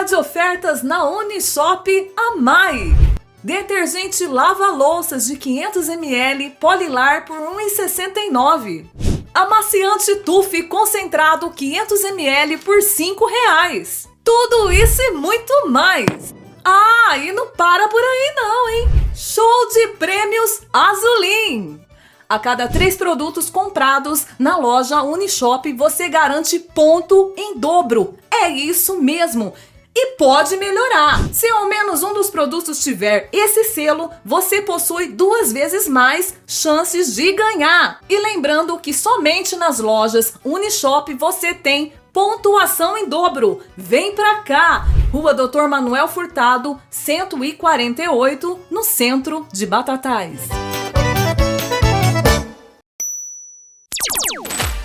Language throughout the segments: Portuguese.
de ofertas na Unishop Amai. Detergente lava-louças de 500 ml Polilar por R$ 1,69. Amaciante Tufi concentrado 500 ml por R$ 5,00. Tudo isso e muito mais. Ah, e não para por aí não, hein? Show de prêmios Azulim. A cada 3 produtos comprados na loja Unishop, você garante ponto em dobro. É isso mesmo. E pode melhorar. Se ao menos um dos produtos tiver esse selo, você possui 2 vezes mais chances de ganhar. E lembrando que somente nas lojas Unishop você tem pontuação em dobro. Vem pra cá! Rua Dr. Manuel Furtado, 148, no centro de Batatais.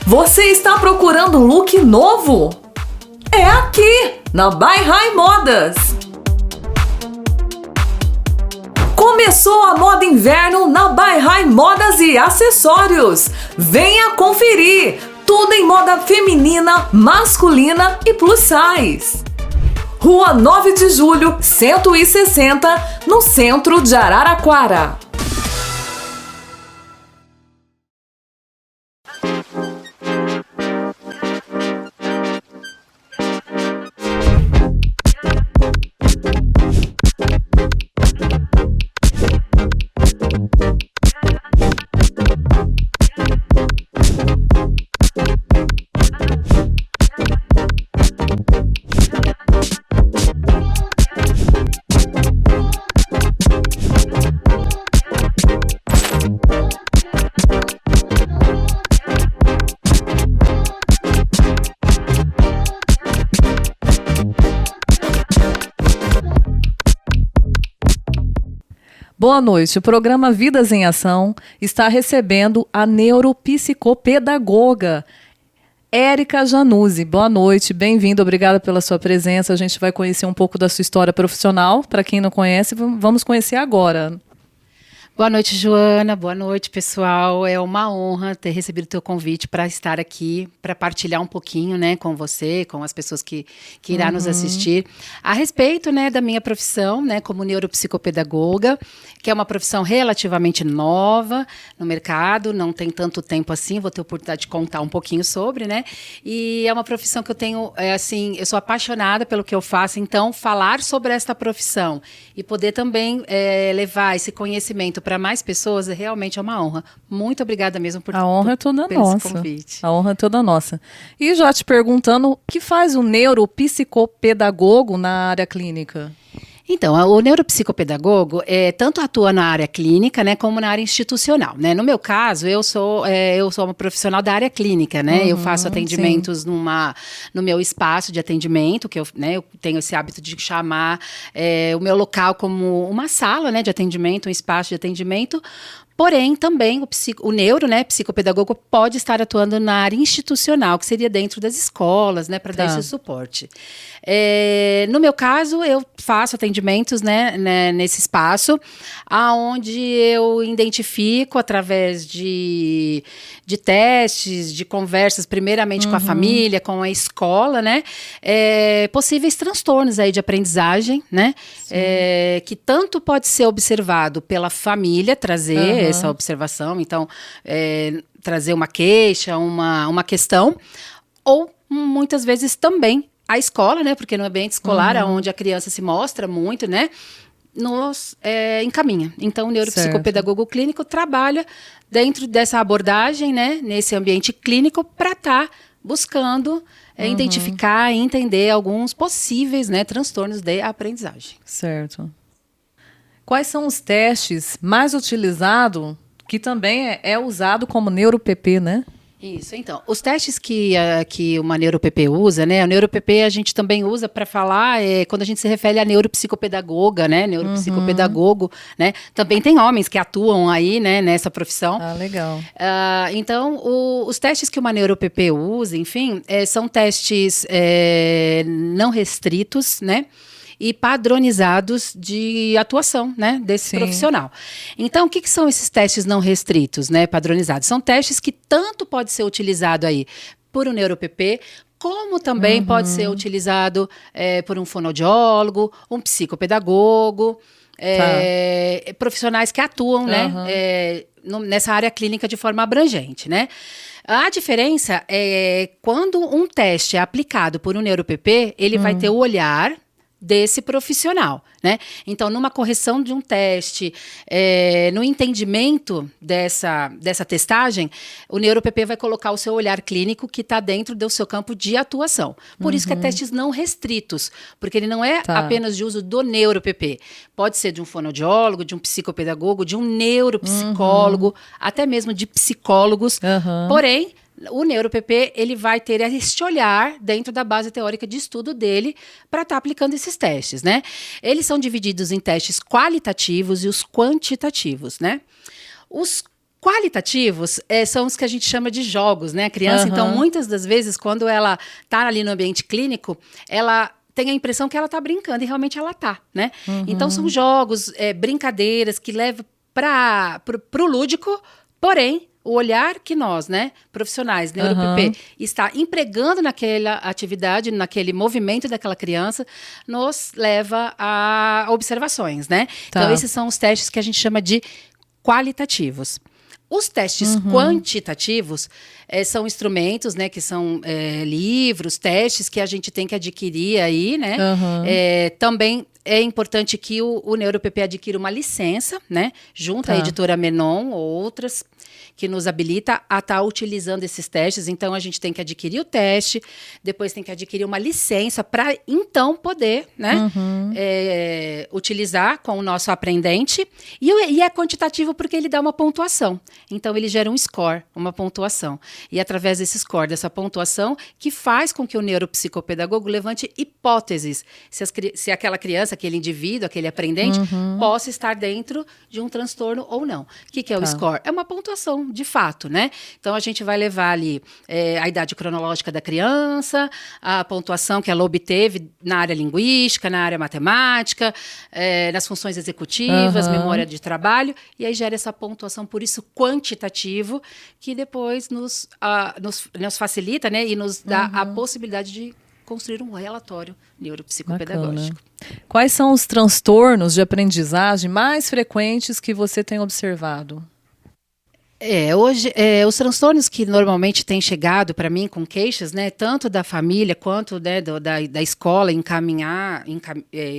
Você está procurando um look novo? É aqui, na Bairrai Modas. Começou a moda inverno na Bairrai Modas e Acessórios. Venha conferir! Tudo em moda feminina, masculina e plus size. Rua 9 de Julho, 160, no centro de Araraquara. Boa noite. O programa Vidas em Ação está recebendo a neuropsicopedagoga Érica Januzzi. Boa noite, bem-vinda, obrigada pela sua presença. A gente vai conhecer um pouco da sua história profissional. Para quem não conhece, vamos conhecer agora. Boa noite, Joana. Boa noite, pessoal. É uma honra ter recebido o teu convite para estar aqui, para partilhar um pouquinho, né, com você, com as pessoas que irá nos assistir, a respeito, né, da minha profissão, né, como neuropsicopedagoga, que é uma profissão relativamente nova no mercado, não tem tanto tempo assim, vou ter a oportunidade de contar um pouquinho sobre, né, e é uma profissão que eu tenho, assim, eu sou apaixonada pelo que eu faço, então falar sobre esta profissão e poder também levar esse conhecimento para mais pessoas realmente é uma honra. Muito obrigada mesmo por a honra é toda nossa. Convite. A honra é toda nossa. E já te perguntando, o que faz um neuropsicopedagogo na área clínica? Então, o neuropsicopedagogo tanto atua na área clínica, né, como na área institucional, né? No meu caso, eu sou uma profissional da área clínica, né? Eu faço atendimentos no meu espaço de atendimento, que eu tenho esse hábito de chamar o meu local como uma sala, né, de atendimento, um espaço de atendimento. Porém, também o neuro, né, psicopedagogo, pode estar atuando na área institucional, que seria dentro das escolas, né, para dar esse suporte. No meu caso, eu faço atendimentos, né, nesse espaço, aonde eu identifico, através de testes, de conversas, primeiramente com a família, com a escola, né, possíveis transtornos aí de aprendizagem, né, que tanto pode ser observado pela família, trazer essa observação, então, trazer uma queixa, uma questão, ou muitas vezes também a escola, né, porque no ambiente escolar é onde a criança se mostra muito, né, nos encaminha. Então, o neuropsicopedagogo clínico trabalha dentro dessa abordagem, né, nesse ambiente clínico, para estar buscando identificar e entender alguns possíveis, né, transtornos de aprendizagem. Certo. Quais são os testes mais utilizados, que também é usado como NeuroPP, né? Isso, então, os testes que uma NeuroPP usa, né, a NeuroPP a gente também usa para falar, quando a gente se refere à neuropsicopedagoga, né, neuropsicopedagogo, né, também tem homens que atuam aí, né, nessa profissão. Ah, legal. Então, os testes que uma NeuroPP usa, enfim, são testes não restritos, né, e padronizados de atuação, né, desse profissional. Então, o que são esses testes não restritos, né, padronizados? São testes que tanto pode ser utilizado aí por um NeuroPP, como também pode ser utilizado por um fonoaudiólogo, um psicopedagogo, profissionais que atuam, né, nessa área clínica de forma abrangente, né? A diferença é quando um teste é aplicado por um NeuroPP, ele vai ter o olhar desse profissional, né? Então, numa correção de um teste, no entendimento dessa testagem, o NeuroPP vai colocar o seu olhar clínico que está dentro do seu campo de atuação. Por isso que é testes não restritos, porque ele não é apenas de uso do NeuroPP. Pode ser de um fonoaudiólogo, de um psicopedagogo, de um neuropsicólogo, até mesmo de psicólogos. Porém, o NeuroPP, ele vai ter este olhar dentro da base teórica de estudo dele para estar aplicando esses testes, né? Eles são divididos em testes qualitativos e os quantitativos, né? Os qualitativos são os que a gente chama de jogos, né? A criança, então, muitas das vezes, quando ela está ali no ambiente clínico, ela tem a impressão que ela está brincando e realmente ela está, né? Então, são jogos, brincadeiras que levam para o lúdico, porém, o olhar que nós, né, profissionais, NeuroPP, está empregando naquela atividade, naquele movimento daquela criança, nos leva a observações, né? Então, esses são os testes que a gente chama de qualitativos. Os testes quantitativos são instrumentos, né, que são livros, testes que a gente tem que adquirir aí, né? Também é importante que o NeuroPP adquira uma licença, né, junto à editora Menon ou outras, que nos habilita a estar utilizando esses testes. Então, a gente tem que adquirir o teste, depois tem que adquirir uma licença para, então, poder, né, utilizar com o nosso aprendente. E é quantitativo porque ele dá uma pontuação. Então, ele gera um score, uma pontuação. E através desse score, dessa pontuação, que faz com que o neuropsicopedagogo levante hipóteses se aquela criança, aquele indivíduo, aquele aprendente, possa estar dentro de um transtorno ou não. O que é o score? É uma pontuação, de fato, né? Então, a gente vai levar ali a idade cronológica da criança, a pontuação que ela obteve na área linguística, na área matemática, nas funções executivas, memória de trabalho, e aí gera essa pontuação, por isso, quantitativo, que depois nos facilita, né, e nos dá a possibilidade de construir um relatório neuropsicopedagógico. Bacana. Quais são os transtornos de aprendizagem mais frequentes que você tem observado? Hoje, os transtornos que normalmente têm chegado para mim com queixas, né, tanto da família quanto, né, da escola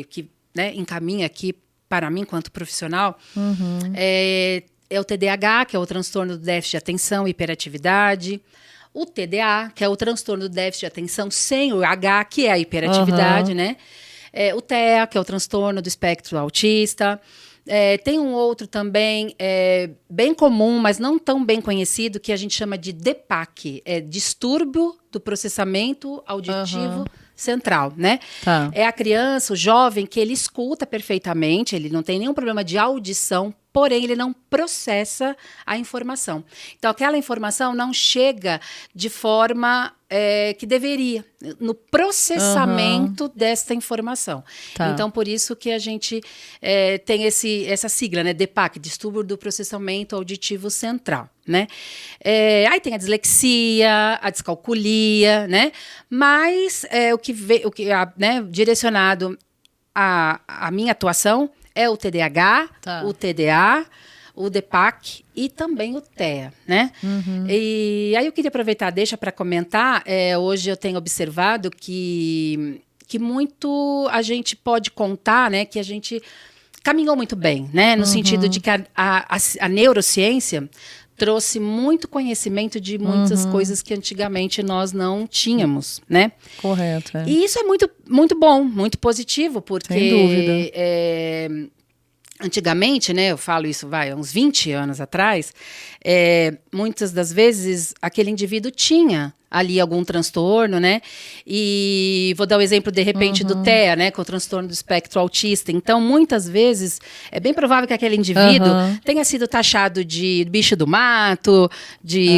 que, né, encaminha aqui para mim quanto profissional, é o TDAH, que é o transtorno do déficit de atenção e hiperatividade, o TDA, que é o transtorno do déficit de atenção sem o H, que é a hiperatividade, né? O TEA, que é o transtorno do espectro autista. Tem um outro também, bem comum, mas não tão bem conhecido, que a gente chama de DPAC, distúrbio do processamento auditivo central, né? É a criança, o jovem, que ele escuta perfeitamente, ele não tem nenhum problema de audição, porém ele não processa a informação. Então, aquela informação não chega de forma que deveria, no processamento desta informação. Então, por isso que a gente tem essa sigla, né, DPAC, distúrbio do processamento auditivo central, né? Aí tem a dislexia, a descalculia, né? Mas né, direcionado à minha atuação é o TDAH, o TDA, o DPAC e também o TEA, né? E aí eu queria aproveitar, deixa para comentar, hoje eu tenho observado que muito a gente pode contar, né, que a gente caminhou muito bem, né, no sentido de que a neurociência trouxe muito conhecimento de muitas coisas que antigamente nós não tínhamos, né? Correto. E isso é muito, muito bom, muito positivo, porque sem dúvida. Antigamente, né, eu falo isso, uns 20 anos atrás, muitas das vezes aquele indivíduo tinha ali algum transtorno, né? E vou dar o exemplo, de repente, do TEA, né? Que é o transtorno do espectro autista. Então, muitas vezes, é bem provável que aquele indivíduo tenha sido taxado de bicho do mato,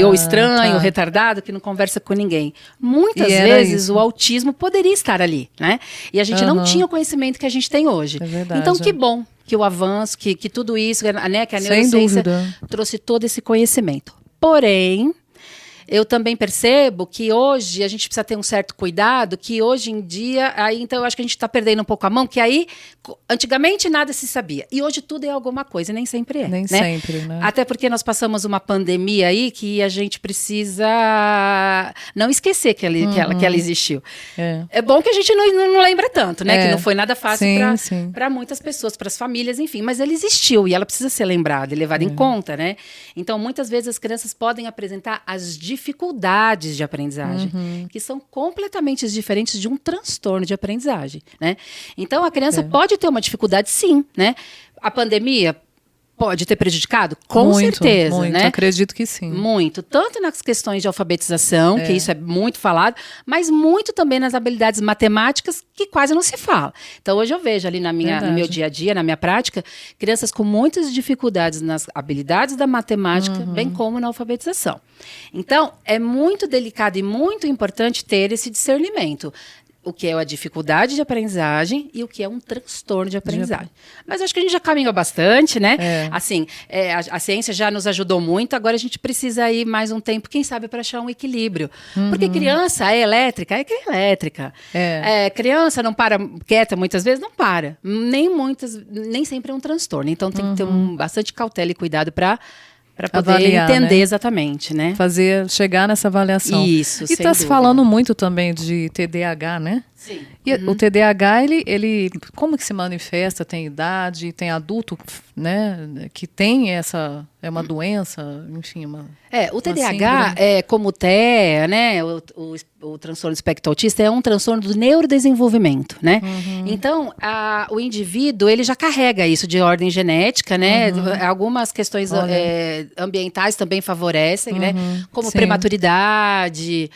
ou estranho, retardado, que não conversa com ninguém. Muitas vezes, o autismo poderia estar ali, né? E a gente não tinha o conhecimento que a gente tem hoje. É verdade. Então, que bom que o avanço, que tudo isso, né? Que a neurociência trouxe todo esse conhecimento. Porém, eu também percebo que hoje a gente precisa ter um certo cuidado, que hoje em dia, aí, então eu acho que a gente está perdendo um pouco a mão, que aí, antigamente nada se sabia, e hoje tudo é alguma coisa, e nem sempre é. Nem sempre, né? Até porque nós passamos uma pandemia aí que a gente precisa não esquecer que ela existiu. É bom que a gente não lembra tanto, né? Que não foi nada fácil para muitas pessoas, para as famílias, enfim, mas ela existiu e ela precisa ser lembrada e levada em conta, né? Então, muitas vezes as crianças podem apresentar as dificuldades de aprendizagem, que são completamente diferentes de um transtorno de aprendizagem, né? Então, a criança pode ter uma dificuldade, sim, né? A pandemia pode ter prejudicado? Com certeza, muito, né? Acredito que sim. Muito. Tanto nas questões de alfabetização, que isso é muito falado, mas muito também nas habilidades matemáticas, que quase não se fala. Então, hoje eu vejo ali no meu dia a dia, na minha prática, crianças com muitas dificuldades nas habilidades da matemática, bem como na alfabetização. Então, é muito delicado e muito importante ter esse discernimento. O que é a dificuldade de aprendizagem e o que é um transtorno de aprendizagem. Mas acho que a gente já caminhou bastante, né? Assim, a ciência já nos ajudou muito, agora a gente precisa ir mais um tempo, quem sabe, para achar um equilíbrio. Porque criança é elétrica, elétrica. Criança não para quieta muitas vezes, não para. Nem sempre é um transtorno. Então tem que ter bastante cautela e cuidado para poder avaliar, entender, né? Exatamente, né? Chegar nessa avaliação. Isso, e está se falando muito também de TDAH, né? Sim. E o TDAH, ele como que se manifesta? Tem idade, tem adulto, né? Que tem é uma doença, enfim, o TDAH, como o TEA, né? O transtorno do espectro autista é um transtorno do neurodesenvolvimento, né? Então, o indivíduo, ele já carrega isso de ordem genética, né? Algumas questões ambientais também favorecem, né? Como prematuridade.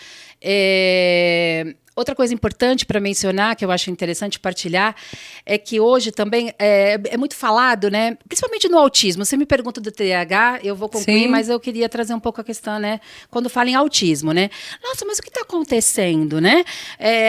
Outra coisa importante para mencionar, que eu acho interessante partilhar, é que hoje também é muito falado, né? Principalmente no autismo. Você me pergunta do TDAH, eu vou concluir, mas eu queria trazer um pouco a questão, né? Quando fala em autismo, né? Nossa, mas o que está acontecendo, né?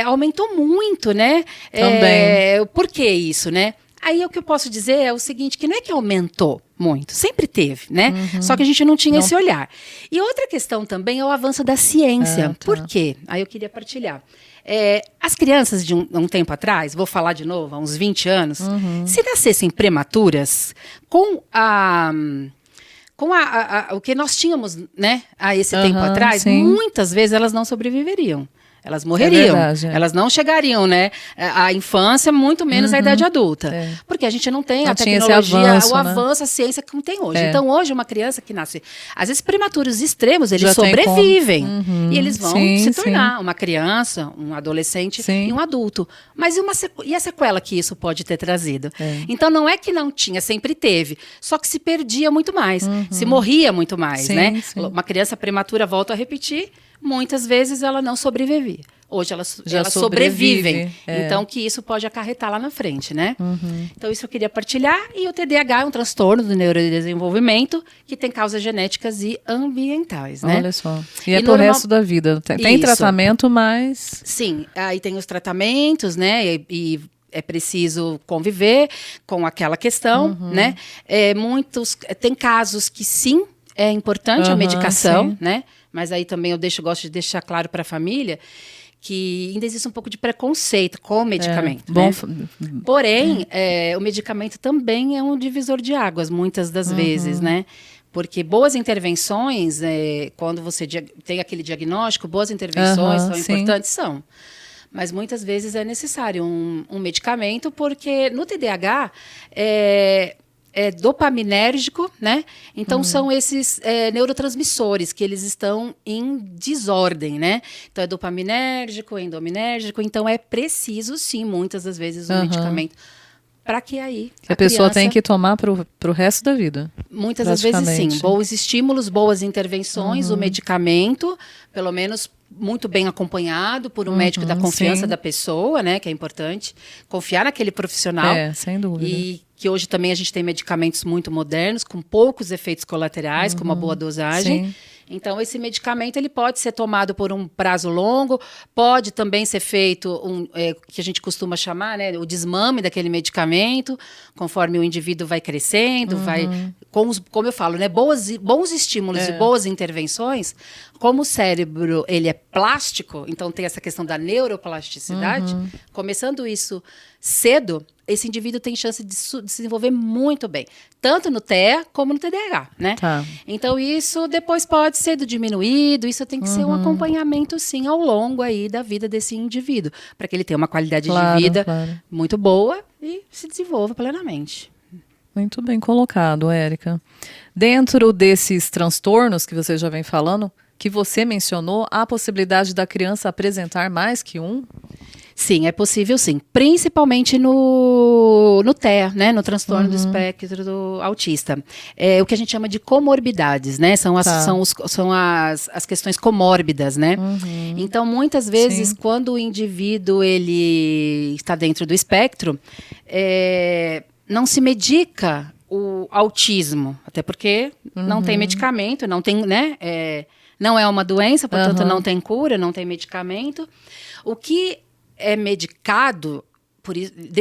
Aumentou muito, né? Também. Por que isso, né? Aí o que eu posso dizer é o seguinte, que não é que aumentou muito, sempre teve, né? Só que a gente não tinha esse olhar. E outra questão também é o avanço da ciência. Por quê? Aí eu queria partilhar. As crianças de um tempo atrás, vou falar de novo, há uns 20 anos, se nascessem prematuras, com o que nós tínhamos, né, há esse tempo atrás, muitas vezes elas não sobreviveriam. Elas morreriam, elas não chegariam, né, à infância, muito menos à idade adulta. Porque a gente não tem a tecnologia, o avanço, a ciência que tem hoje. Então, hoje, uma criança que nasce, às vezes, prematuros extremos, eles sobrevivem. E eles vão se tornar uma criança, um adolescente e um adulto. Mas e a sequela que isso pode ter trazido? Então, não é que não tinha, sempre teve. Só que se perdia muito mais, se morria muito mais, né? Uma criança prematura, volto a repetir, muitas vezes ela não sobrevivia. Hoje elas sobrevivem. Então, que isso pode acarretar lá na frente, né? Então, isso eu queria partilhar. E o TDAH é um transtorno do neurodesenvolvimento que tem causas genéticas e ambientais, né? Olha só. E pro resto da vida. Tem tratamento, mas... Sim. Aí tem os tratamentos, né? E é preciso conviver com aquela questão, né? Tem casos que sim, é importante a medicação, né? Mas aí também gosto de deixar claro para a família que ainda existe um pouco de preconceito com o medicamento. Né? Porém, o medicamento também é um divisor de águas, muitas das vezes, né? Porque boas intervenções, quando você tem aquele diagnóstico, boas intervenções são importantes, são. Mas muitas vezes é necessário um medicamento, porque no TDAH é dopaminérgico, né? Então, são esses neurotransmissores que eles estão em desordem, né? Então, é dopaminérgico, endominérgico. Então, é preciso, sim, muitas das vezes, um medicamento para que aí a pessoa tem que tomar pro resto da vida. Muitas das vezes, sim. Bons estímulos, boas intervenções, o medicamento, pelo menos muito bem acompanhado por um médico da confiança da pessoa, né? Que é importante. Confiar naquele profissional. Sem dúvida. E que hoje também a gente tem medicamentos muito modernos, com poucos efeitos colaterais, com uma boa dosagem. Então, esse medicamento ele pode ser tomado por um prazo longo, pode também ser feito que a gente costuma chamar, né, o desmame daquele medicamento, conforme o indivíduo vai crescendo, como eu falo, né, bons estímulos e boas intervenções. Como o cérebro ele é plástico, então tem essa questão da neuroplasticidade, começando isso cedo, esse indivíduo tem chance de se desenvolver muito bem, tanto no TEA como no TDAH, né? Tá. Então isso depois pode ser diminuído, isso tem que ser um acompanhamento sim ao longo aí da vida desse indivíduo, para que ele tenha uma qualidade de vida muito boa e se desenvolva plenamente. Muito bem colocado, Érica. Dentro desses transtornos que você já vem falando, que você mencionou, há a possibilidade da criança apresentar mais que um? Sim, é possível sim. Principalmente no TEA, né? No transtorno do espectro do autista. É o que a gente chama de comorbidades, né? São as questões comórbidas, né? Então, muitas vezes, quando o indivíduo ele está dentro do espectro, não se medica o autismo, até porque não tem medicamento, não tem, né? Não é uma doença, portanto não tem cura, não tem medicamento. O que é medicado,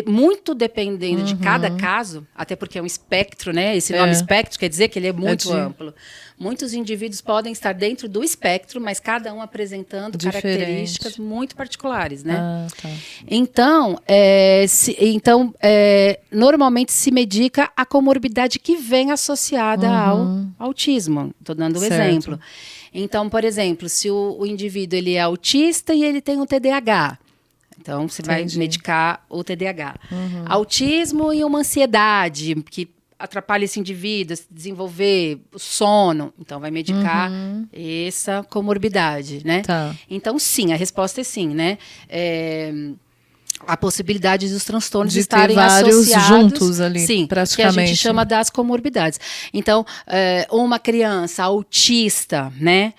muito dependendo de cada caso, até porque é um espectro, né? Esse nome espectro quer dizer que ele é muito amplo. Muitos indivíduos podem estar dentro do espectro, mas cada um apresentando características muito particulares, né? Então, normalmente se medica a comorbidade que vem associada ao autismo. Estou dando um exemplo. Então, por exemplo, se o indivíduo ele é autista e ele tem um TDAH, então você vai medicar o TDAH. Autismo e uma ansiedade que atrapalha esse indivíduo a desenvolver o sono, então vai medicar essa comorbidade, né? Então, sim, a resposta é sim, né? A possibilidade dos transtornos de estarem vários associados juntos ali, sim, praticamente. que a gente chama das comorbidades. Então, uma criança autista, né,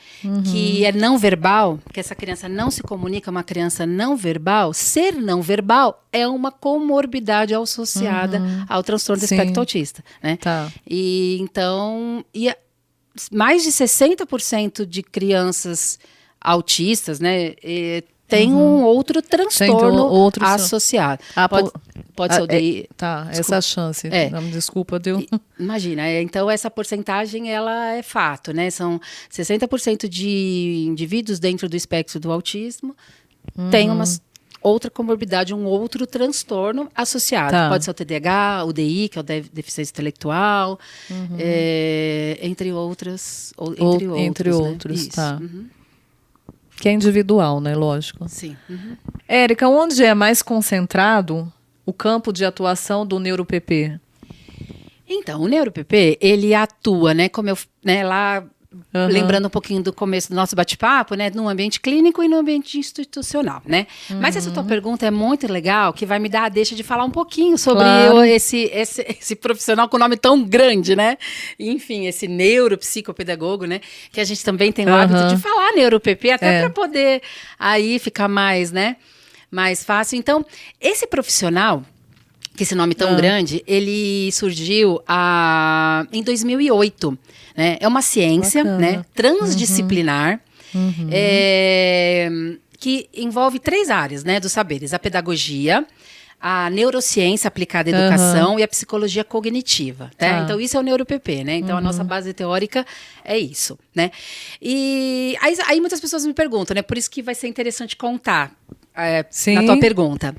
que é não verbal, que essa criança não se comunica, uma criança não verbal, ser não verbal é uma comorbidade associada ao transtorno do espectro autista, né? E então, mais de 60% de crianças autistas, né, tem um outro transtorno associado. Pode ser o DI. Essa chance. Desculpa, deu. Imagina, então essa porcentagem ela é fato, né? São 60% de indivíduos dentro do espectro do autismo tem uma outra comorbidade, um outro transtorno associado. Pode ser o TDAH, o DI, que é o deficiência intelectual, entre outros. Entre outros, tá. Que é individual, né? Lógico. Sim. Érica, onde é mais concentrado o campo de atuação do NeuroPP? Então, o NeuroPP, ele atua, né? Como eu, né, lá, lembrando um pouquinho do começo do nosso bate-papo, né? No ambiente clínico e no ambiente institucional, né? Mas essa tua pergunta é muito legal, que vai me dar a deixa de falar um pouquinho sobre esse profissional com nome tão grande, né? Enfim, esse neuropsicopedagogo, né? Que a gente também tem o hábito de falar NeuroPP, até para poder aí ficar mais, né? Mais fácil. Então, esse profissional, que esse nome tão grande, ele surgiu em 2008. Né? É uma ciência, né, transdisciplinar que envolve 3 áreas, né, dos saberes. A pedagogia, a neurociência aplicada à educação e a psicologia cognitiva. Tá? Então, isso é o NeuroPP, né? Então, a nossa base teórica é isso, né? E aí muitas pessoas me perguntam, né? Por isso que vai ser interessante contar na tua pergunta.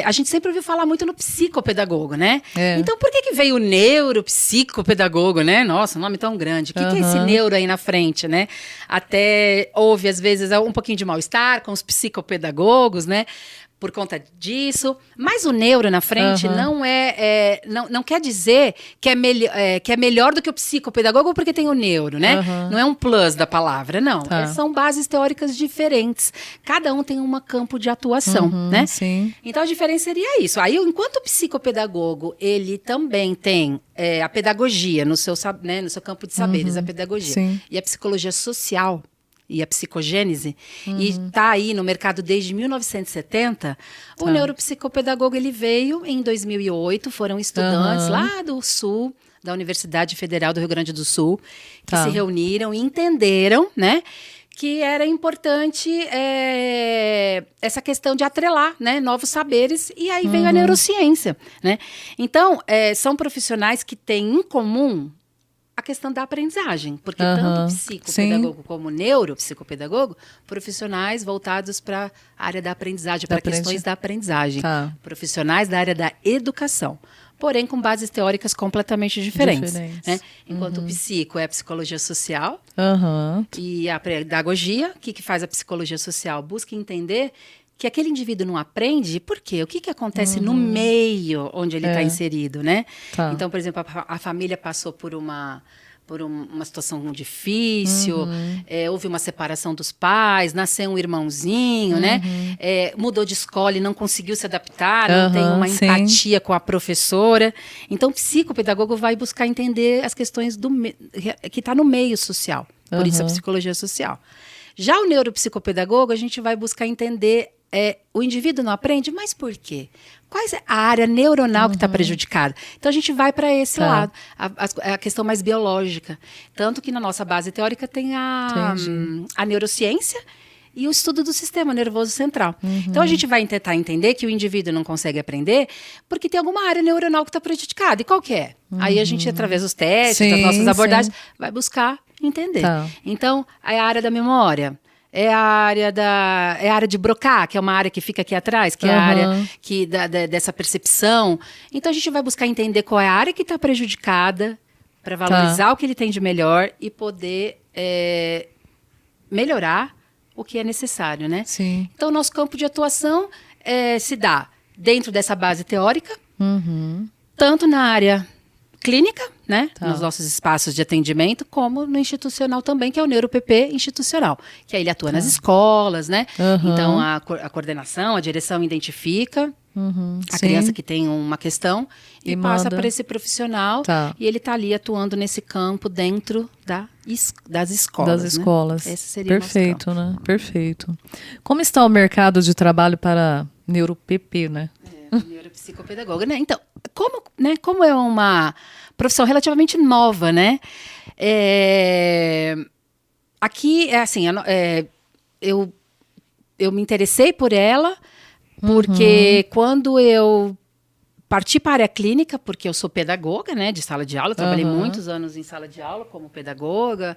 A gente sempre ouviu falar muito no psicopedagogo, né? Então, por que veio o neuropsicopedagogo, né? Nossa, um nome tão grande. O que é esse neuro aí na frente, né? Até houve, às vezes, um pouquinho de mal-estar com os psicopedagogos, né? Por conta disso, mas o neuro na frente não quer dizer que é melhor do que o psicopedagogo porque tem o neuro, né? Não é um plus da palavra, não. São bases teóricas diferentes. Cada um tem um campo de atuação, né? Sim. Então a diferença seria isso. Aí, enquanto o psicopedagogo, ele também tem a pedagogia no seu campo de saberes, a pedagogia e a psicologia social, e a psicogênese, e está aí no mercado desde 1970, o neuropsicopedagogo ele veio em 2008, foram estudantes lá do Sul, da Universidade Federal do Rio Grande do Sul, que Tá. se reuniram e entenderam, né, que era importante essa questão de atrelar, né, novos saberes, e aí veio a neurociência, né? Então, são profissionais que têm em comum a questão da aprendizagem, porque tanto o psicopedagogo como o neuropsicopedagogo, profissionais voltados para a área da aprendizagem, para questões da aprendizagem, Tá. profissionais da área da educação, porém com bases teóricas completamente diferentes. Né? Enquanto o psico é a psicologia social Aham. e a pedagogia, o que faz a psicologia social? Busca entender que aquele indivíduo não aprende, por quê? O que acontece no meio onde ele está inserido, né? Tá. Então, por exemplo, a família passou por uma situação difícil, houve uma separação dos pais, nasceu um irmãozinho, né? Mudou de escola e não conseguiu se adaptar, não tem uma sim. empatia com a professora. Então, o psicopedagogo vai buscar entender as questões que está no meio social. Por isso, a psicologia social. Já o neuropsicopedagogo, a gente vai buscar entender o indivíduo não aprende, mas por quê? Qual é a área neuronal que está prejudicada? Então, a gente vai para esse lado, a questão mais biológica. Tanto que na nossa base teórica tem a neurociência e o estudo do sistema nervoso central. Então, a gente vai tentar entender que o indivíduo não consegue aprender porque tem alguma área neuronal que está prejudicada. E qual que é? Aí a gente, através dos testes, das nossas abordagens, vai buscar entender. Tá. Então, é a área da memória. É a área de Broca, que é uma área que fica aqui atrás, que é a área dessa percepção. Então, a gente vai buscar entender qual é a área que está prejudicada para valorizar o que ele tem de melhor e poder melhorar o que é necessário, né? Sim. Então, o nosso campo de atuação se dá dentro dessa base teórica, tanto na área clínica, né, nos nossos espaços de atendimento, como no institucional também, que é o NeuroPP institucional, que aí ele atua nas escolas, né? Então, a coordenação, a direção identifica a criança que tem uma questão e passa para esse profissional e ele está ali atuando nesse campo dentro das escolas. Das escolas. Né? Esse seria o nosso Perfeito, campo. né? Perfeito. Como está o mercado de trabalho para NeuroPP, né? Neuropsicopedagoga, né? Então, como é uma profissão relativamente nova, né? Aqui, assim, eu me interessei por ela porque quando eu parti para a área clínica, porque eu sou pedagoga, né, de sala de aula, trabalhei muitos anos em sala de aula como pedagoga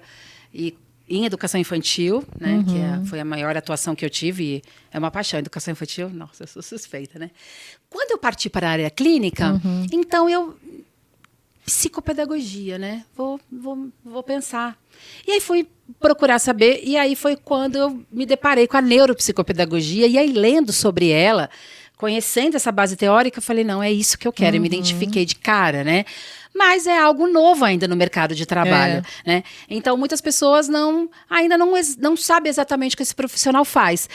e em educação infantil, né, que foi a maior atuação que eu tive, e é uma paixão, educação infantil, nossa, eu sou suspeita, né? Quando eu parti para a área clínica, então psicopedagogia, né? Vou pensar. E aí fui procurar saber, e aí foi quando eu me deparei com a neuropsicopedagogia, e aí lendo sobre ela, conhecendo essa base teórica, eu falei, não, é isso que eu quero, eu me identifiquei de cara, né? Mas é algo novo ainda no mercado de trabalho, né? Então, muitas pessoas ainda não sabem exatamente o que esse profissional faz.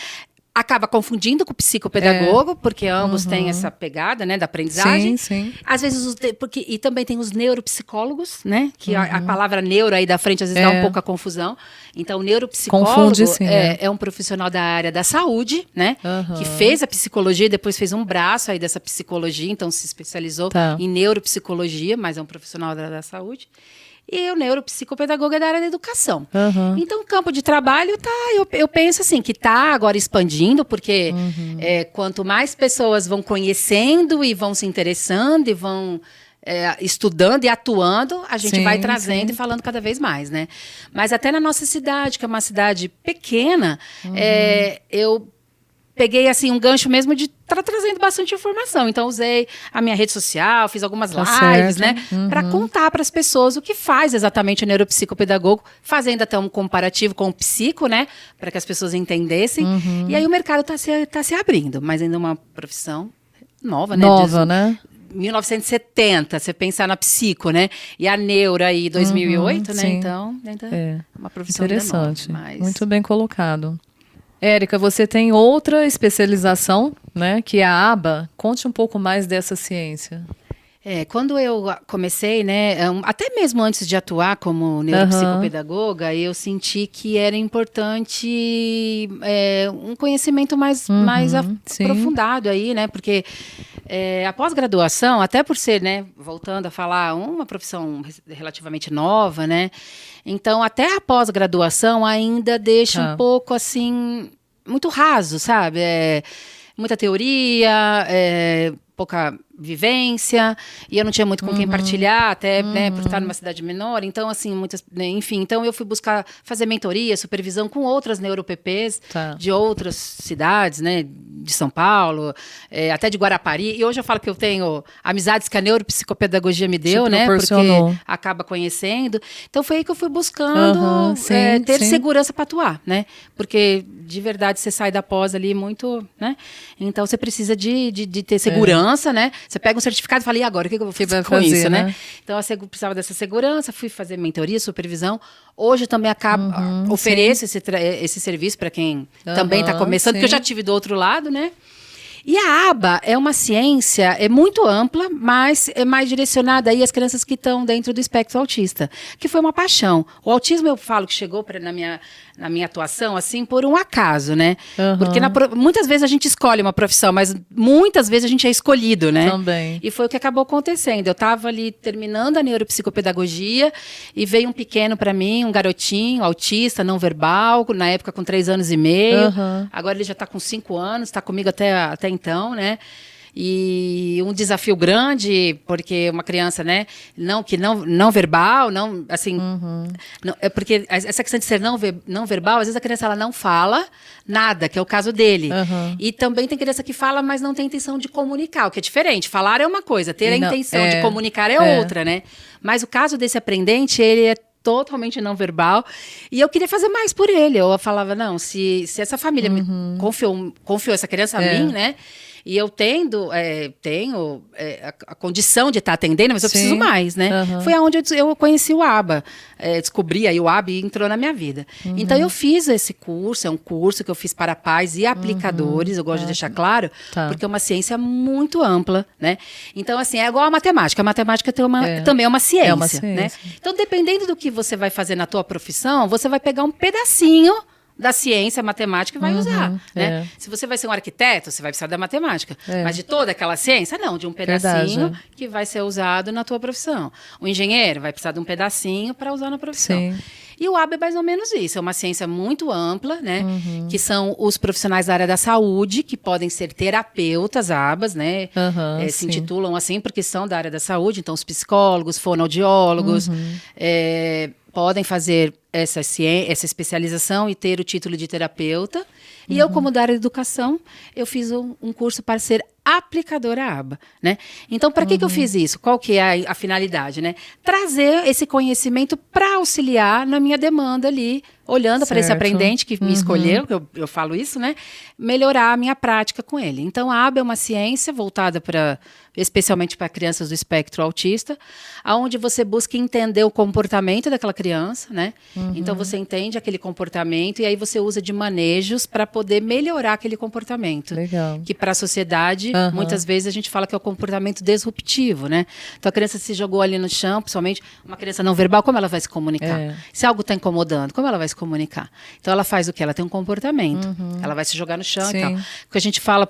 Acaba confundindo com o psicopedagogo, porque ambos têm essa pegada, né, da aprendizagem. Sim. Às vezes, e também tem os neuropsicólogos, né, que a palavra neuro aí da frente às vezes dá um pouco a confusão. Então, o neuropsicólogo Confunde, sim, é um profissional da área da saúde, né, que fez a psicologia e depois fez um braço aí dessa psicologia, então se especializou em neuropsicologia, mas é um profissional da área da saúde. E o neuropsicopedagogo é da área da educação. Então, o campo de trabalho eu penso assim, que está agora expandindo, porque quanto mais pessoas vão conhecendo e vão se interessando e vão estudando e atuando, a gente vai trazendo e falando cada vez mais, né? Mas até na nossa cidade, que é uma cidade pequena, eu peguei assim um gancho mesmo de estar trazendo bastante informação. Então, usei a minha rede social, fiz algumas lives, né? Para contar para as pessoas o que faz exatamente o neuropsicopedagogo, fazendo até um comparativo com o psico, né? Para que as pessoas entendessem. E aí o mercado tá se abrindo, mas ainda é uma profissão nova, né? Nova, né? 1970, você pensar na psico, né? E a neuro aí, 2008, né? Então, ainda é uma profissão interessante. Ainda nova, mas... Muito bem colocado. Érica, você tem outra especialização, né, que é a aba. Conte um pouco mais dessa ciência. Quando eu comecei, né, até mesmo antes de atuar como neuropsicopedagoga, eu senti que era importante um conhecimento mais aprofundado aí, né, porque A pós-graduação, até por ser, né, voltando a falar, uma profissão relativamente nova, né? Então, até a pós-graduação ainda deixa um pouco, assim, muito raso, sabe? Muita teoria, pouca vivência, e eu não tinha muito com quem partilhar, até né, por estar numa cidade menor, então assim, muitas, né, enfim, então eu fui buscar fazer mentoria, supervisão com outras neuro-PPs de outras cidades, né, de São Paulo, até de Guarapari, e hoje eu falo que eu tenho amizades que a neuropsicopedagogia me deu, né, porque acaba conhecendo, então foi aí que eu fui buscando ter segurança para atuar, né, porque de verdade você sai da pós ali muito, né, então você precisa de ter segurança, né, você pega um certificado e fala, e agora, o que eu vou fazer com isso, né? Então, eu precisava dessa segurança, fui fazer mentoria, supervisão. Hoje também ofereço esse serviço para quem também está começando, porque eu já tive do outro lado, né? E a aba é uma ciência, muito ampla, mas é mais direcionada aí às crianças que estão dentro do espectro autista, que foi uma paixão. O autismo, eu falo que chegou na minha atuação, assim, por um acaso, né? Porque muitas vezes a gente escolhe uma profissão, mas muitas vezes a gente é escolhido, né? Também. E foi o que acabou acontecendo. Eu estava ali terminando a neuropsicopedagogia e veio um pequeno para mim, um garotinho, autista, não verbal, na época com 3 anos e meio. Agora ele já está com 5 anos, está comigo até então, né? E um desafio grande, porque uma criança, né, não verbal, não, assim, não, porque essa questão de ser não verbal, às vezes a criança ela não fala nada, que é o caso dele. E também tem criança que fala, mas não tem intenção de comunicar, o que é diferente. Falar é uma coisa, ter a intenção de comunicar é outra, né? Mas o caso desse aprendente, ele é totalmente não verbal, e eu queria fazer mais por ele. Eu falava, não, se essa família me confiou essa criança a mim, né? E eu tenho a condição de estar atendendo, mas eu preciso mais, né? Foi aonde eu conheci o ABA. Descobri aí o ABA e entrou na minha vida. Então, eu fiz esse curso, é um curso que eu fiz para pais e aplicadores, eu gosto de deixar claro, porque é uma ciência muito ampla, né? Então, assim, é igual a matemática. A matemática também é uma ciência, né? Então, dependendo do que você vai fazer na tua profissão, você vai pegar um pedacinho da ciência matemática e vai usar, né? Se você vai ser um arquiteto, você vai precisar da matemática. Mas de toda aquela ciência, não, de um pedacinho que vai ser usado na tua profissão. O engenheiro vai precisar de um pedacinho para usar na profissão. E o ABA é mais ou menos isso, é uma ciência muito ampla, né? Que são os profissionais da área da saúde, que podem ser terapeutas ABAs, né? Se intitulam assim porque são da área da saúde, então os psicólogos, fonoaudiólogos, podem fazer essa especialização e ter o título de terapeuta. E eu, como da área de educação, eu fiz um curso para ser aplicadora ABA, né? Então, para que eu fiz isso? Qual que é a finalidade, né? Trazer esse conhecimento para auxiliar na minha demanda ali, olhando para esse aprendente que me escolheu, eu falo isso, né? Melhorar a minha prática com ele. Então, a ABA é uma ciência voltada especialmente para crianças do espectro autista, onde você busca entender o comportamento daquela criança, né? Então, você entende aquele comportamento e aí você usa de manejos para poder melhorar aquele comportamento. Legal. Que para a sociedade, muitas vezes a gente fala que é o comportamento disruptivo, né? Então, a criança se jogou ali no chão, principalmente uma criança não verbal, como ela vai se comunicar? Se algo está incomodando, como ela vai se comunicar? Então, ela faz o quê? Ela tem um comportamento. Ela vai se jogar no chão e tal. O que a gente fala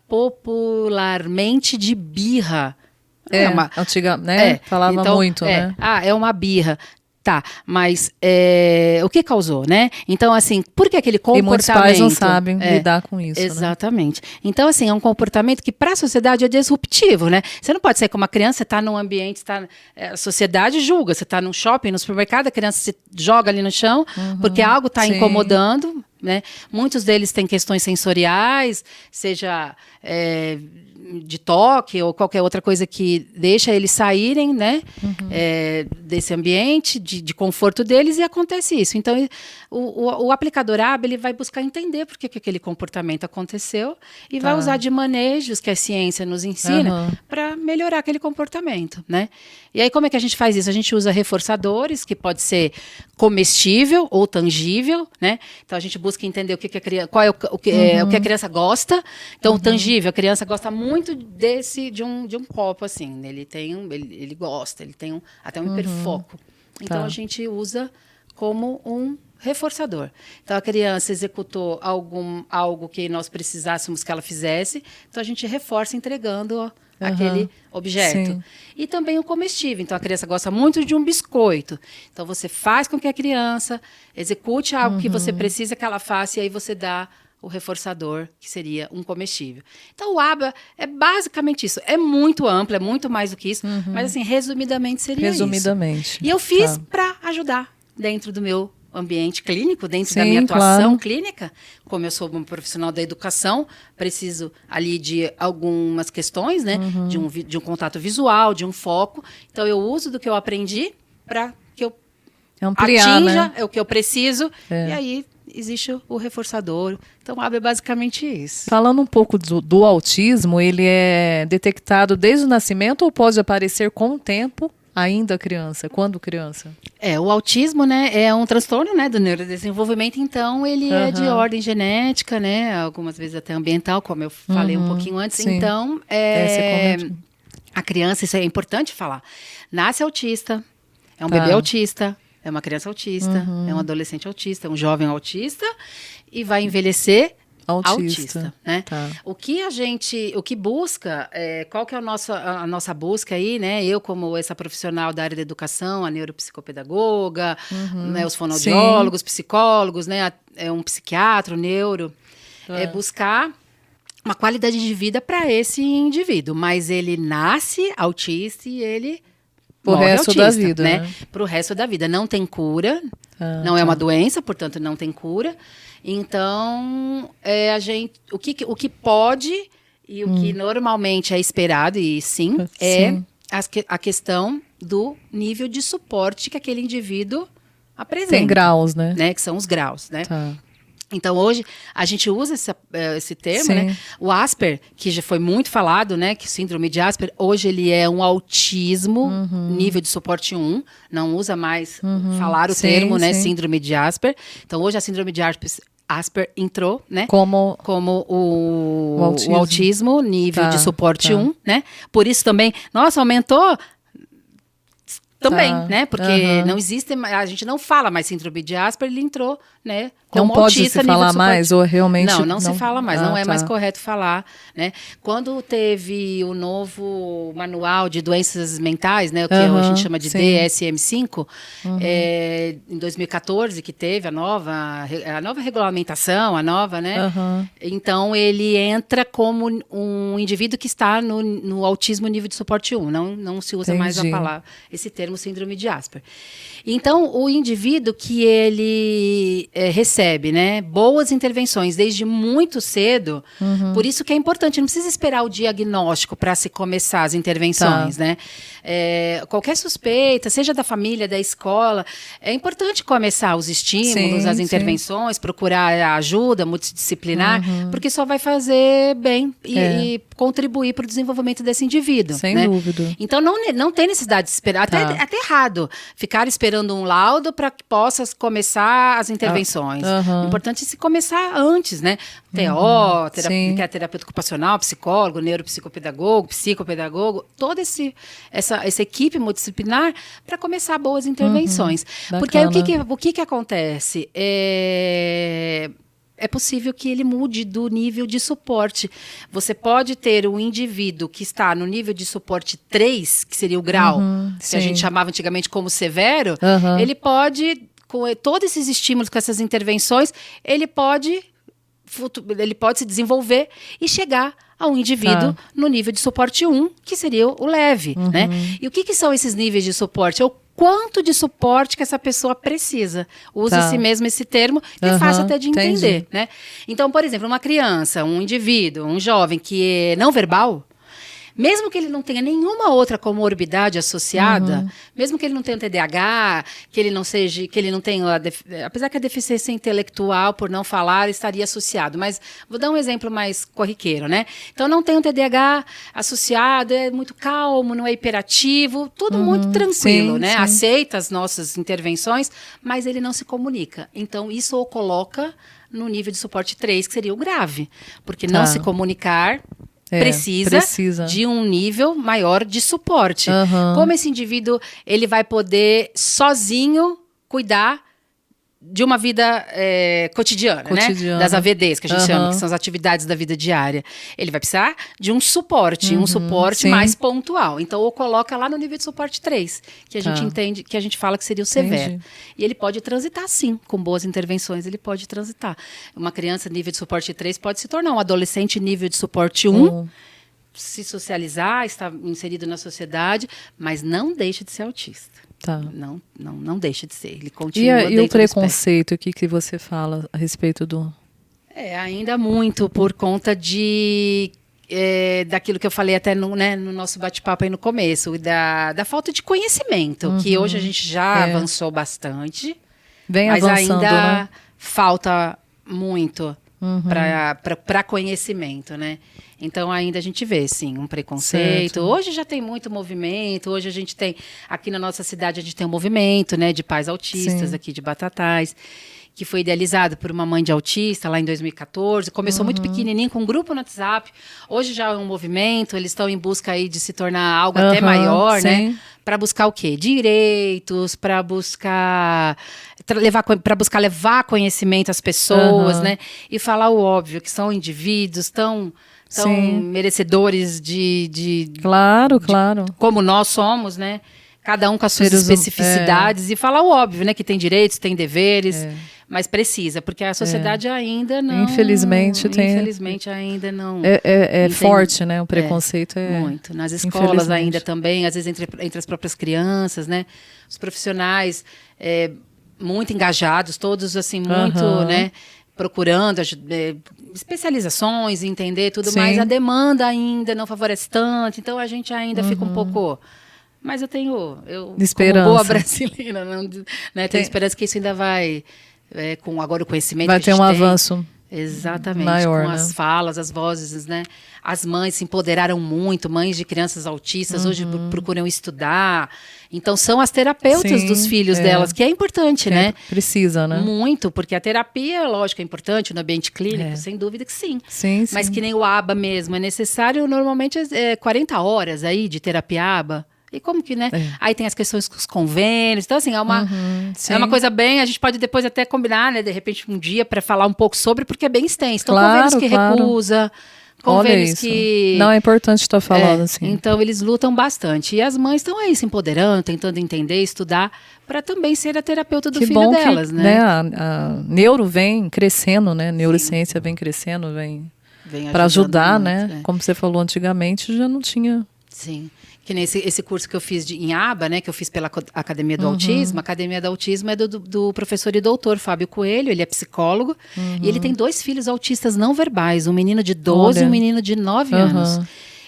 popularmente de birra. Antiga, né? Falava então, muito, né? É uma birra. Tá, mas o que causou, né? Então, assim, por que aquele comportamento... E muitos pais não sabem lidar com isso, exatamente. Né? Então, assim, é um comportamento que para a sociedade é disruptivo, né? Você não pode sair com uma criança, você está num ambiente, a sociedade julga, você está num shopping, no supermercado, a criança se joga ali no chão, porque algo está incomodando, né? Muitos deles têm questões sensoriais, seja de toque ou qualquer outra coisa que deixa eles saírem, né? Desse ambiente de conforto deles, e acontece isso. Então, o aplicador ABA, ele vai buscar entender por que aquele comportamento aconteceu e vai usar de manejos que a ciência nos ensina para melhorar aquele comportamento, né? E aí, como é que a gente faz isso? A gente usa reforçadores, que pode ser comestível ou tangível, né? Então, a gente busca entender o que a criança gosta. Então, o tangível, a criança gosta muito de um copo, assim. Ele gosta, ele tem até um hiperfoco. Então, a gente usa como um reforçador. Então, a criança executou algo que nós precisássemos que ela fizesse, então a gente reforça entregando aquele objeto. Sim. E também o comestível. Então, a criança gosta muito de um biscoito. Então, você faz com que a criança execute algo que você precisa que ela faça, e aí você dá o reforçador, que seria um comestível. Então, o ABA é basicamente isso. É muito amplo, é muito mais do que isso, mas, assim, resumidamente seria isso. Resumidamente. E eu fiz para ajudar dentro do meu ambiente clínico, dentro da Sim, minha atuação claro. clínica. Como eu sou uma profissional da educação, preciso ali de algumas questões, né? De um contato visual, de um foco. Então, eu uso do que eu aprendi para que eu Ampliar, atinja né? o que eu preciso. E aí existe o reforçador. Então, o ABA é basicamente isso. Falando um pouco do autismo, ele é detectado desde o nascimento ou pode aparecer com o tempo, ainda criança, quando criança? O autismo, né, é um transtorno, né, do neurodesenvolvimento, então ele é de ordem genética, né, algumas vezes até ambiental, como eu falei um pouquinho antes. Sim. Então, Você comentou. a criança, isso é importante falar, nasce autista, é um bebê autista, é uma criança autista, é um adolescente autista, é um jovem autista, e vai envelhecer autista, né? Tá. O que busca, qual que é a nossa busca aí, né? Eu, como essa profissional da área da educação, a neuropsicopedagoga, né, os fonoaudiólogos, psicólogos, né? Um psiquiatra, um neuro, é buscar uma qualidade de vida para esse indivíduo. Mas ele nasce autista e ele Pro morre resto autista, da vida, né? Pro resto da vida. Não tem cura, não é uma doença, portanto, não tem cura. Então, o que pode e o que normalmente é esperado, e sim, é a questão do nível de suporte que aquele indivíduo apresenta. Tem graus, né? Que são os graus, né? Tá. Então, hoje, a gente usa esse termo, né? O Asper, que já foi muito falado, né? Que síndrome de Asper, hoje ele é um autismo, nível de suporte 1. Não usa mais falar o termo, né? Síndrome de Asper. Então, hoje a síndrome de Asper entrou, né? Como o autismo, nível de suporte 1, né? Por isso também, nossa, aumentou... Também, né? Porque não existe, a gente não fala mais síndrome de Asper, ele entrou, né? Não Como pode autista, se falar mais ou realmente... Não se fala mais, não é mais tá. correto falar, né? Quando teve o novo manual de doenças mentais, né? O que a gente chama de DSM-5, em 2014 que teve a nova regulamentação, né? Então, ele entra como um indivíduo que está no autismo nível de suporte 1, não se usa mais a palavra, esse termo síndrome de Asper. Então, o indivíduo que ele recebe, né, boas intervenções desde muito cedo, por isso que é importante, não precisa esperar o diagnóstico para se começar as intervenções, né? Qualquer suspeita, seja da família, da escola, é importante começar os estímulos, as intervenções, procurar ajuda multidisciplinar, porque só vai fazer bem e contribuir para o desenvolvimento desse indivíduo. Sem né? dúvida. Então, não tem necessidade de esperar, até errado, ficar esperando um laudo para que possa começar as intervenções. O importante é se começar antes, né? TO, que é terapeuta ocupacional, psicólogo, neuropsicopedagogo, psicopedagogo, toda essa equipe multidisciplinar para começar boas intervenções. Porque aí o que acontece? É possível que ele mude do nível de suporte. Você pode ter um indivíduo que está no nível de suporte 3, que seria o grau, que a gente chamava antigamente como severo, ele pode, com todos esses estímulos, com essas intervenções, ele pode se desenvolver e chegar a um indivíduo no nível de suporte 1, que seria o leve. Né? E o que são esses níveis de suporte? É o quanto de suporte que essa pessoa precisa. Usa-se mesmo esse termo, que é fácil até de entender. Né? Então, por exemplo, uma criança, um indivíduo, um jovem que é não verbal, mesmo que ele não tenha nenhuma outra comorbidade associada, mesmo que ele não tenha TDAH, que ele não tenha, apesar que a deficiência intelectual, por não falar, estaria associado. Mas vou dar um exemplo mais corriqueiro, né? Então, não tem um TDAH associado, é muito calmo, não é hiperativo, tudo muito tranquilo, né? Aceita as nossas intervenções, mas ele não se comunica. Então, isso o coloca no nível de suporte 3, que seria o grave. Porque não se comunicar... Precisa de um nível maior de suporte. Como esse indivíduo ele vai poder sozinho cuidar de uma vida cotidiana, né? Das AVDs, que a gente chama, que são as atividades da vida diária. Ele vai precisar de um suporte mais pontual. Então, ou coloca lá no nível de suporte 3, que a gente entende, que a gente fala que seria o severo. Entendi. E ele pode transitar, sim, com boas intervenções, ele pode transitar. Uma criança nível de suporte 3 pode se tornar um adolescente nível de suporte 1, se socializar, estar inserido na sociedade, mas não deixa de ser autista. Tá. Não deixa de ser. Ele continua E o preconceito, o que você fala a respeito do... Ainda muito por conta daquilo que eu falei até no nosso bate-papo aí no começo, da falta de conhecimento, que hoje a gente já avançou bastante, mas ainda falta muito para conhecimento, né? Então, ainda a gente vê, sim, um preconceito. Certo. Hoje já tem muito movimento. Hoje a gente tem, aqui na nossa cidade, a gente tem um movimento, né, de pais autistas aqui de Batatais, que foi idealizado por uma mãe de autista lá em 2014. Começou muito pequenininho, com um grupo no WhatsApp. Hoje já é um movimento, eles estão em busca aí de se tornar algo até maior, né? Para buscar o quê? Direitos, para buscar levar conhecimento às pessoas, né? E falar o óbvio, que são indivíduos tão merecedores Claro. Como nós somos, né? Cada um com as suas especificidades e falar o óbvio, né? Que tem direitos, tem deveres, mas precisa, porque a sociedade ainda não... Infelizmente ainda não... É forte, né? O preconceito muito. Nas escolas ainda também, às vezes entre as próprias crianças, né? Os profissionais muito engajados, todos assim, muito, né? Procurando especializações, entender tudo, mas a demanda ainda não favorece tanto, então a gente ainda fica um pouco... Mas eu esperança. Como boa brasileira, né, tenho esperança que isso ainda vai, com agora o conhecimento vai que a ter gente um tem, avanço exatamente, maior, com né? as falas, as vozes, né? As mães se empoderaram muito, mães de crianças autistas hoje procuram estudar. Então, são as terapeutas dos filhos delas, que é importante, né? Precisa, né? Muito, porque a terapia, lógico, é importante no ambiente clínico, sem dúvida que sim. Mas que nem o ABA mesmo, é necessário normalmente 40 horas aí de terapia ABA. E como que, né? Aí tem as questões com os convênios. Então, assim, é uma coisa bem... A gente pode depois até combinar, né? De repente, um dia, para falar um pouco sobre, porque é bem extenso. Então, convênios que recusa, convênios que... Não, é importante estar falando, assim. Então, eles lutam bastante. E as mães estão aí se empoderando, tentando entender, estudar, para também ser a terapeuta do filho delas, né? A neuro vem crescendo, né? Neurociência vem crescendo, vem para ajudar, muito, né? Como você falou, antigamente já não tinha... Sim. Que nem esse curso que eu fiz em ABA, né, que eu fiz pela Academia do Autismo. A Academia do Autismo é do professor e doutor Fábio Coelho, ele é psicólogo. E ele tem 2 filhos autistas não verbais, um menino de 12 e um menino de 9 anos.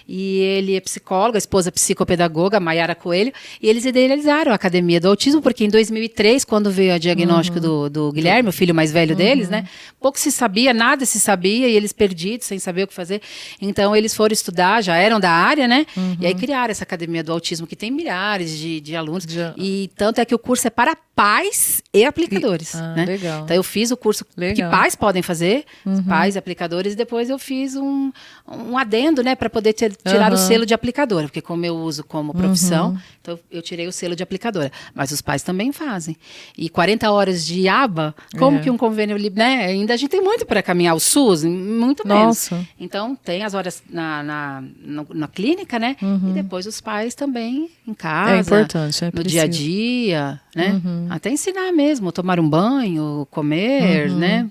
E ele é psicólogo, a esposa psicopedagoga, Maiara Coelho, e eles idealizaram a Academia do Autismo, porque em 2003, quando veio o diagnóstico do Guilherme, o filho mais velho deles, né, pouco se sabia, nada se sabia, e eles perdidos, sem saber o que fazer. Então, eles foram estudar, já eram da área, né, e aí criaram essa Academia do Autismo, que tem milhares de alunos, e tanto é que o curso é para pais e aplicadores, né? Legal. Então, eu fiz o curso que pais podem fazer, pais e aplicadores, e depois eu fiz um adendo, né, para poder tirar o selo de aplicadora, porque como eu uso como profissão, então eu tirei o selo de aplicadora. Mas os pais também fazem. E 40 horas de aba, como que um convênio, né? Ainda a gente tem muito para caminhar. O SUS, muito menos. Então, tem as horas na clínica, né? E depois os pais também em casa. É importante, no dia a dia, né? Até ensinar mesmo, tomar um banho, comer, né?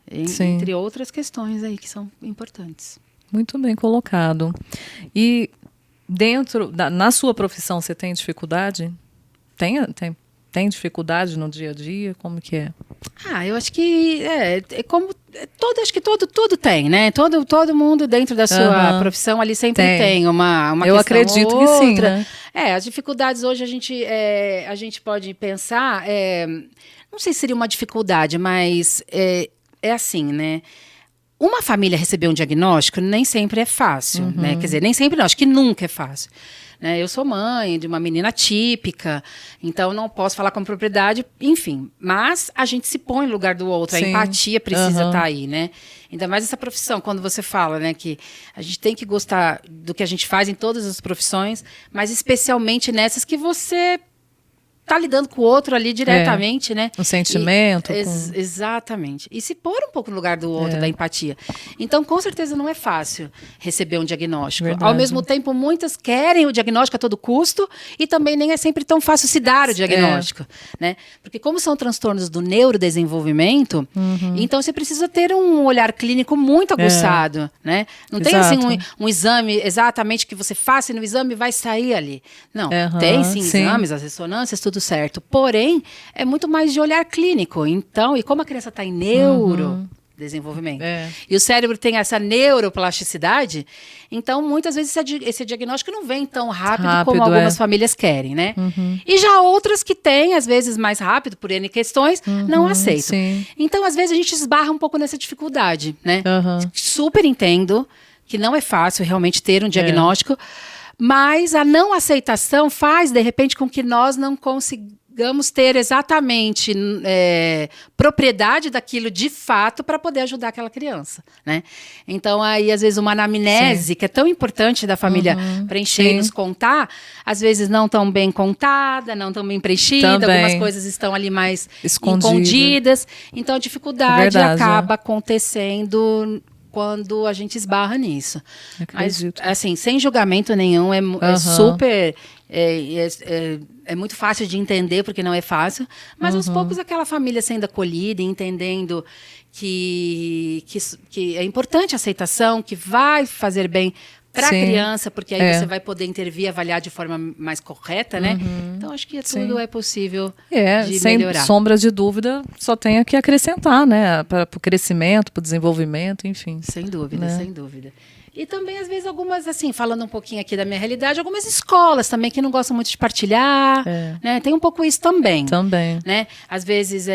Entre outras questões aí que são importantes. Muito bem colocado. E na sua profissão, você tem dificuldade? Tem dificuldade no dia a dia? Como que é? Eu acho que acho que todo tem, né? Todo mundo dentro da sua profissão ali sempre tem uma Eu questão acredito ou que sim, outra. né? As dificuldades hoje a gente pode pensar, não sei se seria uma dificuldade, mas é assim, né? Uma família receber um diagnóstico nem sempre é fácil, né? Quer dizer, nem sempre não, acho que nunca é fácil. Né? Eu sou mãe de uma menina típica, então não posso falar com propriedade, enfim. Mas a gente se põe no lugar do outro, a empatia precisa estar aí, né? Ainda mais essa profissão, quando você fala, né, que a gente tem que gostar do que a gente faz em todas as profissões, mas especialmente nessas que você tá lidando com o outro ali diretamente, né? Um sentimento. Exatamente. E se pôr um pouco no lugar do outro, da empatia. Então, com certeza não é fácil receber um diagnóstico. Verdade. Ao mesmo tempo, muitas querem o diagnóstico a todo custo e também nem é sempre tão fácil se dar o diagnóstico, né? Porque como são transtornos do neurodesenvolvimento, então você precisa ter um olhar clínico muito aguçado, né? Não tem assim um exame exatamente que você faça e no exame vai sair ali. Não, tem sim exames, as ressonâncias, tudo certo. Porém, é muito mais de olhar clínico. Então, e como a criança está em neurodesenvolvimento, e o cérebro tem essa neuroplasticidade, então, muitas vezes, esse diagnóstico não vem tão rápido como algumas famílias querem, né? E já outras que têm, às vezes, mais rápido, por N questões, não aceitam. Sim. Então, às vezes, a gente esbarra um pouco nessa dificuldade, né? Super entendo que não é fácil realmente ter um diagnóstico, mas a não aceitação faz, de repente, com que nós não consigamos ter exatamente propriedade daquilo de fato para poder ajudar aquela criança, né? Então, aí, às vezes, uma anamnese, que é tão importante da família preencher e nos contar, às vezes não tão bem contada, não tão bem preenchida, algumas coisas estão ali mais escondidas. Então, a dificuldade acaba acontecendo quando a gente esbarra nisso. Mas, assim, sem julgamento nenhum, é super... É muito fácil de entender, porque não é fácil. Mas, aos poucos, aquela família sendo acolhida e entendendo que é importante a aceitação, que vai fazer bem para a criança, porque aí você vai poder intervir e avaliar de forma mais correta, né? Então, acho que tudo é possível de melhorar. Sem sombra de dúvida, só tenho que acrescentar, né? Para o crescimento, para o desenvolvimento, enfim. Sem dúvida, sem dúvida. E também, às vezes, algumas, assim, falando um pouquinho aqui da minha realidade, algumas escolas também que não gostam muito de partilhar, né? Tem um pouco isso também. Também. Né? Às vezes,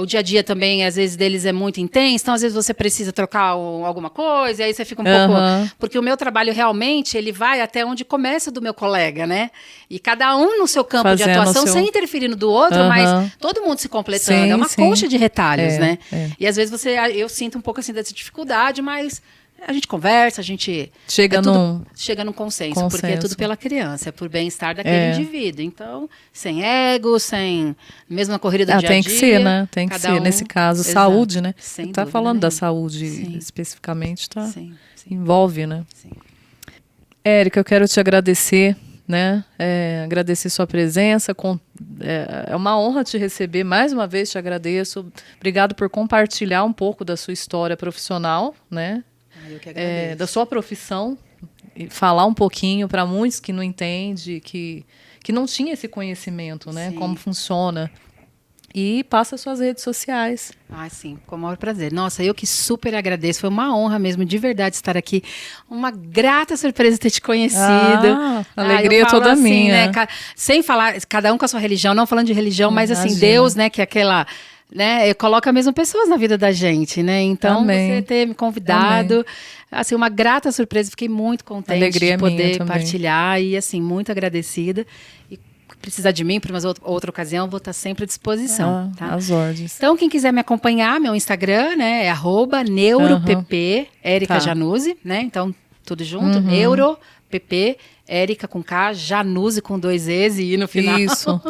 o dia a dia também, às vezes, deles é muito intenso, então, às vezes, você precisa trocar alguma coisa, e aí você fica um pouco... Porque o meu trabalho, realmente, ele vai até onde começa do meu colega, né? E cada um no seu campo de atuação, sem interferir no do outro, mas todo mundo se completando. É uma concha de retalhos, né? E, às vezes, eu sinto um pouco, assim, dessa dificuldade, mas... A gente conversa, a gente chega num consenso, porque é tudo pela criança, é por bem-estar daquele indivíduo. Então, sem ego, sem... Mesmo na corrida do dia a dia. Tem que ser, né? Tem que ser, nesse caso. Saúde, né? Sem tá falando da saúde especificamente, envolve, né? Sim. Érica, eu quero te agradecer, né? Agradecer sua presença. É uma honra te receber. Mais uma vez te agradeço. Obrigado por compartilhar um pouco da sua história profissional, né? Eu que agradeço. Da sua profissão, e falar um pouquinho para muitos que não entendem, que não tinha esse conhecimento, né? Como funciona. E passa suas redes sociais. Sim, com o maior prazer. Nossa, eu que super agradeço. Foi uma honra mesmo, de verdade, estar aqui. Uma grata surpresa ter te conhecido. Alegria toda assim, minha. Né, sem falar, cada um com a sua religião, não falando de religião, mas assim, Deus, né, que é aquela... Né, coloca mesmo pessoas na vida da gente, né? Então, você ter me convidado, assim, uma grata surpresa, fiquei muito contente de poder partilhar e, assim, muito agradecida. E precisar de mim para uma outra ocasião, vou estar sempre à disposição. Tá? As ordens. Então, quem quiser me acompanhar, meu Instagram, né, é @neuropp, Érica Januzzi, né? Então, tudo junto, neuropp, Érica com K, Januzzi com 2 E's e I no final. Isso.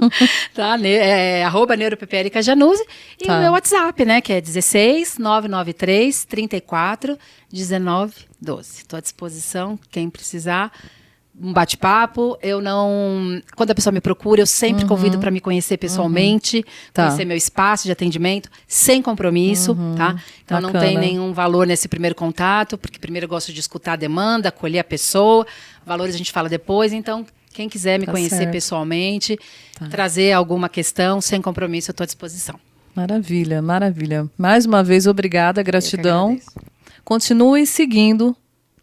Tá, @neuropp Érica Januzzi. E o meu WhatsApp, né, que é 16 993 34 19 12. Estou à disposição, quem precisar. Um bate-papo, quando a pessoa me procura, eu sempre convido para me conhecer pessoalmente, conhecer meu espaço de atendimento, sem compromisso, tá? Então, não tem nenhum valor nesse primeiro contato, porque primeiro eu gosto de escutar a demanda, acolher a pessoa, valores a gente fala depois, então, quem quiser me conhecer pessoalmente, trazer alguma questão, sem compromisso, eu estou à disposição. Maravilha, maravilha. Mais uma vez, obrigada, gratidão. Continue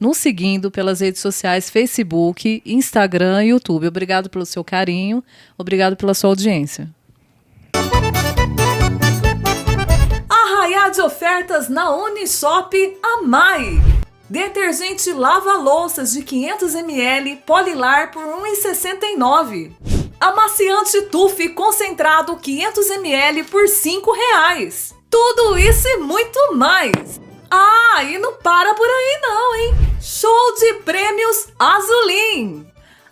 nos seguindo pelas redes sociais, Facebook, Instagram e YouTube. Obrigado pelo seu carinho, obrigado pela sua audiência. Arraiá de ofertas na Unisop Amai. Detergente lava-louças de 500 ml Polilar por R$ 1,69. Amaciante Tuf concentrado 500 ml por R$ 5,00. Tudo isso e muito mais. E não para por aí não, hein? Show de prêmios Azulim!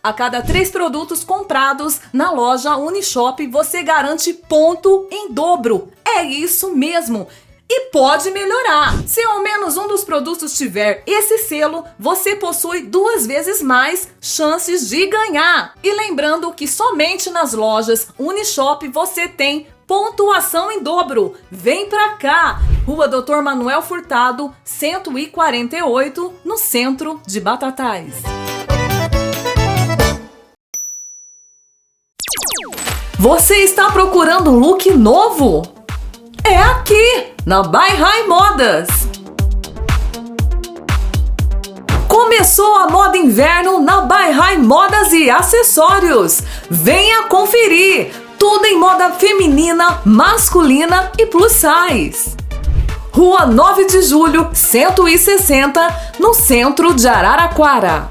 A cada 3 produtos comprados na loja Unishop, você garante ponto em dobro. É isso mesmo! E pode melhorar. Se ao menos um dos produtos tiver esse selo, você possui 2 vezes mais chances de ganhar. E lembrando que somente nas lojas Unishop você tem pontuação em dobro. Vem pra cá! Rua Dr. Manuel Furtado, 148, no centro de Batatais. Você está procurando um look novo? É aqui, na Buy High Modas! Começou a moda inverno na Buy High Modas e Acessórios. Venha conferir! Tudo em moda feminina, masculina e plus size. Rua 9 de Julho, 160, no centro de Araraquara.